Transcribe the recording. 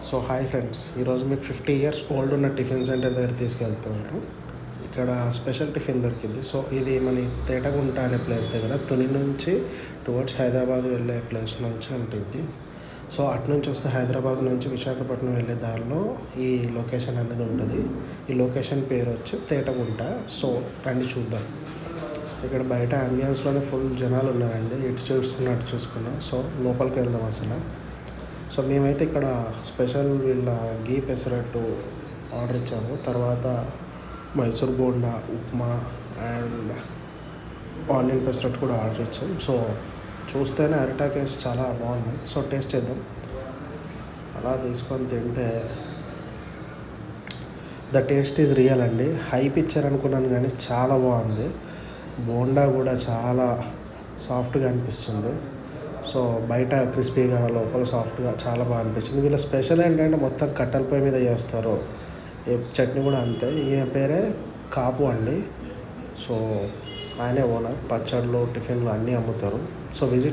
So hi friends, ఈరోజు మీకు 50 years old ఉన్న టిఫిన్ సెంటర్ దగ్గర తీసుకెళ్తున్నాను. ఇక్కడ స్పెషల్ టిఫిన్ దొరికింది. సో ఇది మన తేటగుంట అనే ప్లేస్ దగ్గర తుని నుంచి టువర్డ్స్ హైదరాబాద్ వెళ్ళే ప్లేస్ నుంచి ఉంటుంది. సో అటు నుంచి వస్తే హైదరాబాద్ నుంచి విశాఖపట్నం వెళ్ళే దారిలో ఈ లొకేషన్ అనేది ఉంటుంది. ఈ లొకేషన్ పేరు వచ్చి తేటగుంట. సో రండి చూద్దాం. ఇక్కడ బయట అంబియన్స్లోనే ఫుల్ జనాలు ఉన్నారండి. ఇటు చూసుకున్నాం. సో లోపలికి వెళ్దాం అసలు. సో మేమైతే ఇక్కడ స్పెషల్ వీళ్ళ గీ పెసరట్టు ఆర్డర్ ఇచ్చాము. తర్వాత మైసూర్ బోండా, ఉప్మా అండ్ ఆనియన్ పెసరట్టు కూడా ఆర్డర్ ఇచ్చాం. సో చూస్తేనే అరిటాకేసి చాలా బాగుంది. సో టేస్ట్ చేద్దాం. అలా తీసుకొని తింటే ద టేస్ట్ ఈజ్ రియల్ అండి. హైప్ ఇచ్చారనుకున్నాను కానీ చాలా బాగుంది. బోండా కూడా చాలా సాఫ్ట్గా అనిపిస్తుంది. సో బయట క్రిస్పీగా, లోపల సాఫ్ట్గా చాలా బాగా అనిపించింది. వీళ్ళ స్పెషల్ ఏంటంటే మొత్తం కట్టెల పొయ్యి మీద చేస్తారు. చట్నీ కూడా అంతే. ఈయన పేరే కాపు అండి. సో ఆయనే ఓనర్. పచ్చళ్ళు, టిఫిన్లు అన్నీ అమ్ముతారు. So visit